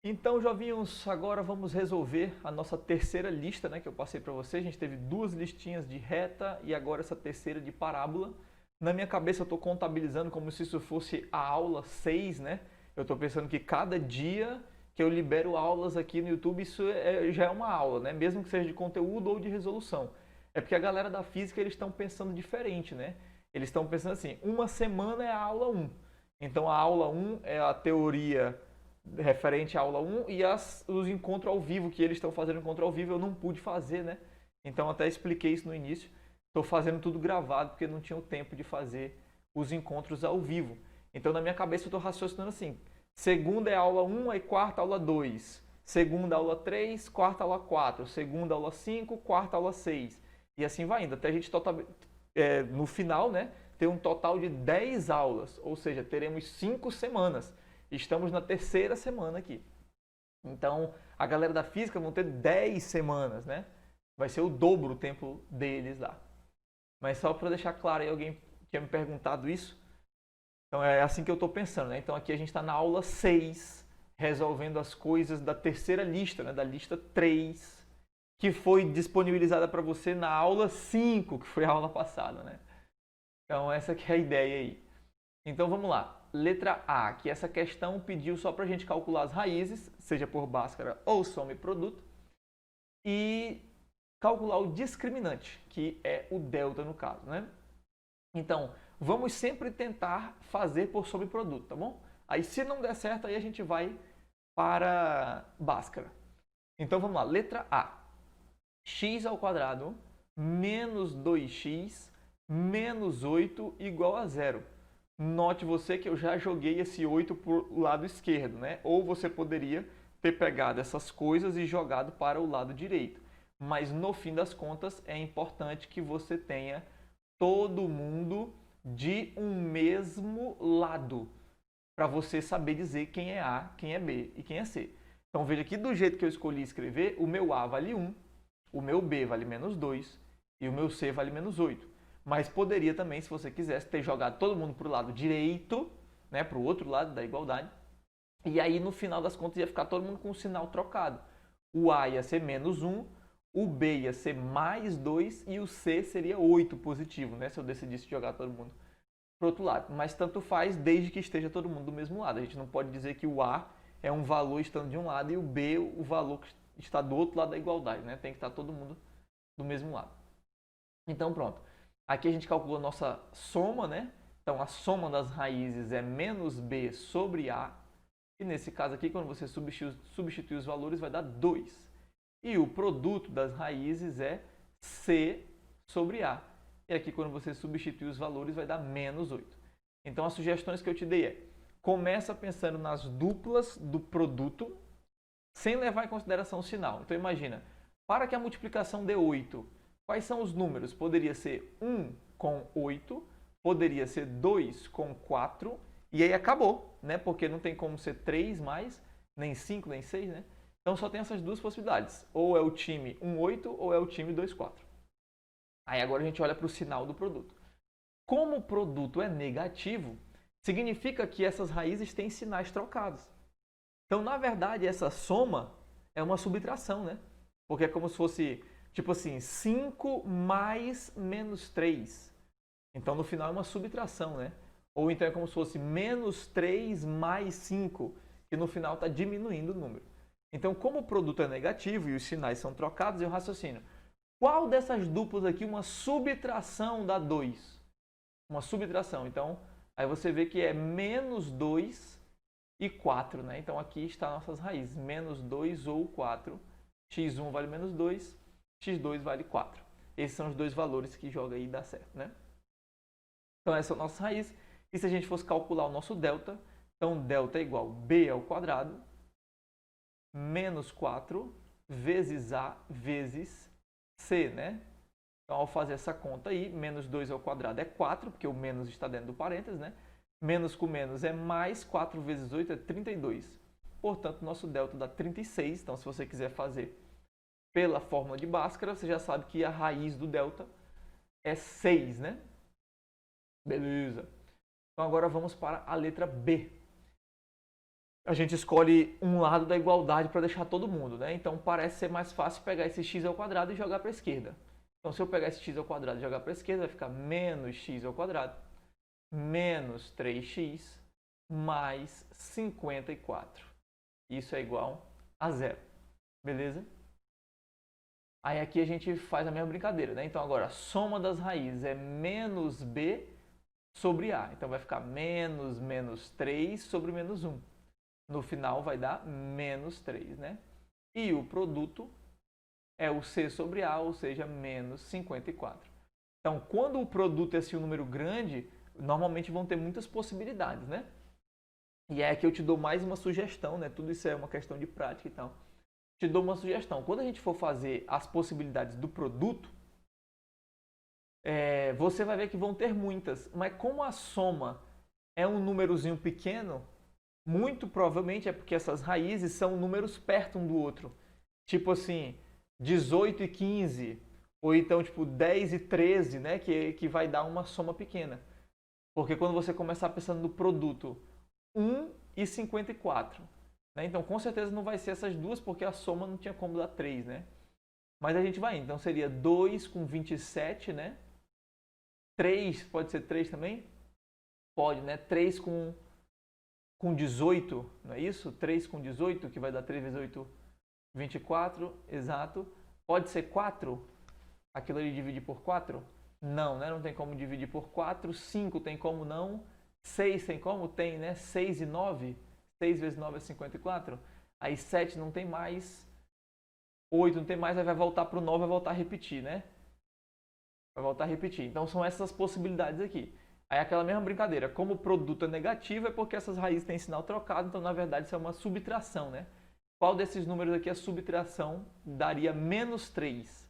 Então, jovinhos, agora vamos resolver a nossa terceira lista, né, que eu passei para vocês. A gente teve duas listinhas de reta e agora essa terceira de parábola. Na minha cabeça eu estou contabilizando como se isso fosse a aula 6, né? Eu estou pensando que cada dia que eu libero aulas aqui no YouTube, já é uma aula, né? Mesmo que seja de conteúdo ou de resolução. É porque a galera da física, eles estão pensando diferente, né? Eles estão pensando assim, uma semana é a aula 1. Então a aula 1 é a teoria referente à aula 1 e os encontros ao vivo que eles estão fazendo encontro ao vivo eu não pude fazer, né? Então até expliquei isso no início. Estou fazendo tudo gravado porque não tinha o tempo de fazer os encontros ao vivo. Então na minha cabeça eu estou raciocinando assim: segunda é aula 1 e quarta aula 2. Segunda aula 3, quarta aula 4. Segunda aula 5, quarta aula 6. E assim vai indo. Até a gente no final, né, ter um total de 10 aulas. Ou seja, teremos 5 semanas. Estamos na terceira semana aqui. Então, a galera da física vão ter 10 semanas, né? Vai ser o dobro o tempo deles lá. Mas só para deixar claro aí, alguém tinha me perguntado isso. Então, é assim que eu estou pensando, né? Então, aqui a gente está na aula 6, resolvendo as coisas da terceira lista, né? Da lista 3, que foi disponibilizada para você na aula 5, que foi a aula passada, né? Então, essa que é a ideia aí. Então vamos lá. Letra A, que essa questão pediu só para a gente calcular as raízes, seja por Bhaskara ou soma e produto, e calcular o discriminante, que é o delta no caso, né? Então, vamos sempre tentar fazer por soma e produto, tá bom? Aí se não der certo, aí a gente vai para Bhaskara. Então vamos lá, letra A. X ao quadrado menos 2x menos 8 igual a zero. Note você que eu já joguei esse 8 para o lado esquerdo, né? Ou você poderia ter pegado essas coisas e jogado para o lado direito. Mas no fim das contas é importante que você tenha todo mundo de um mesmo lado, para você saber dizer quem é A, quem é B e quem é C. Então veja que do jeito que eu escolhi escrever, o meu A vale 1, o meu B vale menos 2 e o meu C vale menos 8. Mas poderia também, se você quisesse, ter jogado todo mundo para o lado direito, né, para o outro lado da igualdade. E aí, no final das contas, ia ficar todo mundo com o sinal trocado. O A ia ser menos 1, o B ia ser mais 2 e o C seria 8 positivo, né, se eu decidisse jogar todo mundo para o outro lado. Mas tanto faz desde que esteja todo mundo do mesmo lado. A gente não pode dizer que o A é um valor estando de um lado e o B o valor que está do outro lado da igualdade, né? Tem que estar todo mundo do mesmo lado. Então pronto. Aqui a gente calcula a nossa soma, né? Então a soma das raízes é menos b sobre a. E nesse caso aqui, quando você substituir os valores, vai dar 2. E o produto das raízes é c sobre a. E aqui, quando você substituir os valores, vai dar menos 8. Então as sugestões que eu te dei é: começa pensando nas duplas do produto, sem levar em consideração o sinal. Então imagina, para que a multiplicação dê 8, quais são os números? Poderia ser 1 com 8, poderia ser 2 com 4, e aí acabou, né? Porque não tem como ser 3 mais, nem 5, nem 6, né? Então só tem essas duas possibilidades. Ou é o time 1, 8, ou é o time 2, 4. Aí agora a gente olha para o sinal do produto. Como o produto é negativo, significa que essas raízes têm sinais trocados. Então, na verdade, essa soma é uma subtração, né? Porque é como se fosse, tipo assim, 5 mais menos 3. Então, no final é uma subtração, né? Ou então é como se fosse menos 3 mais 5, que no final está diminuindo o número. Então, como o produto é negativo e os sinais são trocados, eu raciocino: qual dessas duplas aqui uma subtração dá 2? Uma subtração. Então, aí você vê que é menos 2 e 4, né? Então aqui está nossas raízes, menos 2 ou 4. x1 vale menos 2, x2 vale 4. Esses são os dois valores que joga aí e dá certo, né? Então essa é a nossa raiz. E se a gente fosse calcular o nosso delta, então delta é igual a b ao quadrado menos 4 vezes a vezes c, né? Então ao fazer essa conta aí, menos 2 ao quadrado é 4, porque o menos está dentro do parênteses, né? Menos com menos é mais, 4 vezes 8 é 32. Portanto, nosso delta dá 36. Então, se você quiser fazer pela fórmula de Bhaskara, você já sabe que a raiz do delta é 6, né? Beleza. Então, agora vamos para a letra B. a gente escolhe um lado da igualdade para deixar todo mundo, né? Então parece ser mais fácil pegar esse x ao quadrado e jogar para a esquerda. Então se eu pegar esse x ao quadrado e jogar para a esquerda, vai ficar menos x ao quadrado menos 3x mais 54. Isso é igual a zero, beleza? Aí aqui a gente faz a mesma brincadeira, né? Então agora a soma das raízes é menos b sobre a. Então vai ficar menos 3 sobre menos 1. No final vai dar menos 3, né? E o produto é o c sobre a, ou seja, menos 54. Então, quando o produto é assim, um número grande, normalmente vão ter muitas possibilidades, né? E é aqui eu te dou mais uma sugestão, né? Tudo isso é uma questão de prática e tal. Te dou uma sugestão. Quando a gente for fazer as possibilidades do produto, você vai ver que vão ter muitas. Mas como a soma é um númerozinho pequeno, muito provavelmente é porque essas raízes são números perto um do outro. Tipo assim, 18 e 15, ou então tipo 10 e 13, né? Que vai dar uma soma pequena. Porque quando você começar pensando no produto 1 e 54, né? Então com certeza não vai ser essas duas, porque a soma não tinha como dar 3, né? Mas a gente vai, então seria 2 com 27, né? 3, pode ser 3 também? Pode, né? 3 com 18, não é isso? 3 com 18, que vai dar 3 vezes 8, 24, exato. Pode ser 4? Aquilo ali dividir por 4? Não, né? Não tem como dividir por 4. 5 tem como não. 6 tem como? Tem, né? 6 e 9. 6 vezes 9 é 54. Aí 7 não tem mais. 8 não tem mais, aí vai voltar para o 9, vai voltar a repetir, né? Vai voltar a repetir. Então são essas possibilidades aqui. Aí aquela mesma brincadeira, como o produto é negativo, é porque essas raízes têm sinal trocado, então na verdade isso é uma subtração, né? Qual desses números aqui a subtração daria menos 3?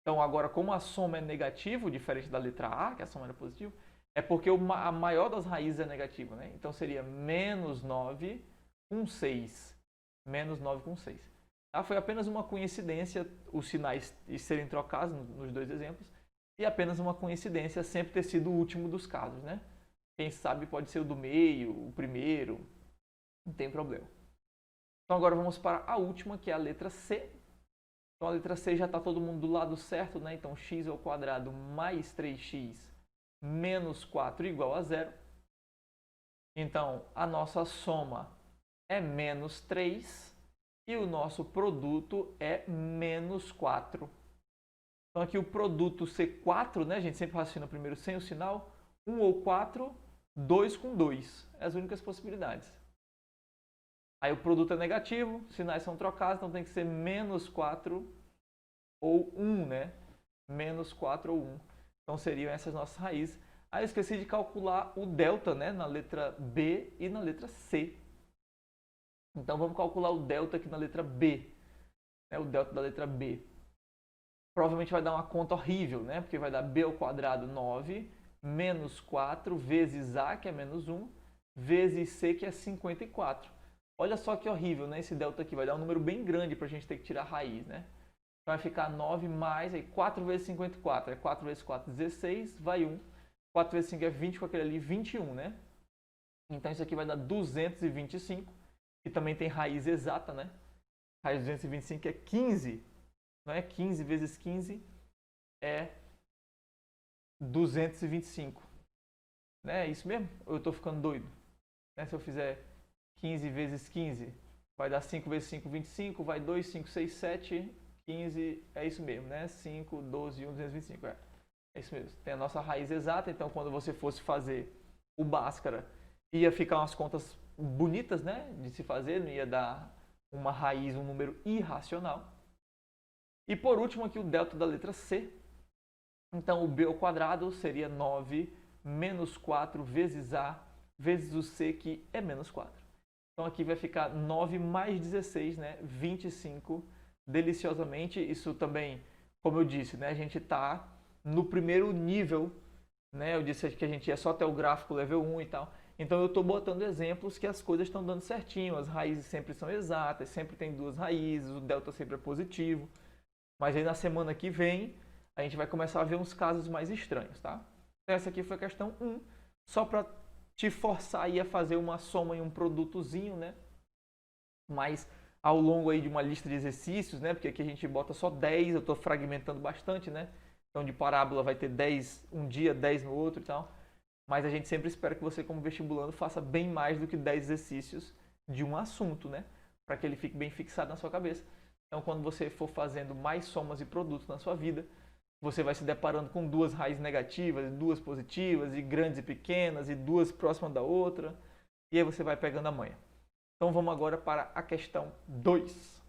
Então agora, como a soma é negativo, diferente da letra A, que a soma era positiva, é porque a maior das raízes é negativa, né? Então seria menos 9 com 6. Menos 9 com 6. Tá? Foi apenas uma coincidência os sinais serem trocados nos dois exemplos, e apenas uma coincidência sempre ter sido o último dos casos, né? Quem sabe pode ser o do meio, o primeiro, não tem problema. Então agora vamos para a última, que é a letra C. Então a letra C já está todo mundo do lado certo, né? Então x ao quadrado mais 3x menos 4 igual a zero. Então a nossa soma é menos 3 e o nosso produto é menos 4. Então aqui o produto C4, né? A gente sempre raciocina primeiro sem o sinal. 1 ou 4, 2 com 2. É as únicas possibilidades. Aí o produto é negativo, sinais são trocados, então tem que ser menos 4 ou 1, né? Menos 4 ou 1. Então seriam essas nossas raízes. Aí eu esqueci de calcular o delta, né? Na letra B e na letra C. Então vamos calcular o delta aqui na letra B. Né? O delta da letra B. Provavelmente vai dar uma conta horrível, né? Porque vai dar b ao quadrado 9, menos 4, vezes a, que é menos 1, vezes c, que é 54. Olha só que horrível, né? Esse delta aqui vai dar um número bem grande para a gente ter que tirar a raiz, né? Vai ficar 9 mais, aí 4 vezes 54, é 4 vezes 4, 16, vai 1. 4 vezes 5 é 20, com aquele ali 21, né? Então isso aqui vai dar 225, que também tem raiz exata, né? Raiz de 225 é 15. Não é? 15 vezes 15 é 225. Né? É isso mesmo? Ou eu estou ficando doido? Né? Se eu fizer 15 vezes 15, vai dar 5 vezes 5, 25, vai 2, 5, 6, 7, 15, é isso mesmo, né? 5, 12, 1, 225, é isso mesmo. Tem a nossa raiz exata, então quando você fosse fazer o Bhaskara, ia ficar umas contas bonitas, né? De se fazer, não ia dar uma raiz, um número irracional. E por último aqui o delta da letra C. Então o b ao quadrado seria 9 menos 4 vezes a vezes o c, que é menos 4. Então aqui vai ficar 9 mais 16, né? 25, deliciosamente. Isso também, como eu disse, né? A gente está no primeiro nível, né? Eu disse que a gente é só até o gráfico level 1 e tal. Então eu estou botando exemplos que as coisas estão dando certinho. As raízes sempre são exatas, sempre tem duas raízes, o delta sempre é positivo. Mas aí na semana que vem, a gente vai começar a ver uns casos mais estranhos, tá? Então essa aqui foi a questão 1, só para te forçar aí a fazer uma soma em um produtozinho, né? Mas ao longo aí de uma lista de exercícios, né? Porque aqui a gente bota só 10, eu estou fragmentando bastante, né? Então de parábola vai ter 10 um dia, 10 no outro e tal. Mas a gente sempre espera que você, como vestibulando, faça bem mais do que 10 exercícios de um assunto, né? Para que ele fique bem fixado na sua cabeça. Então, quando você for fazendo mais somas e produtos na sua vida, você vai se deparando com duas raízes negativas, duas positivas, e grandes e pequenas, e duas próximas da outra. E aí você vai pegando a manha. Então, vamos agora para a questão 2.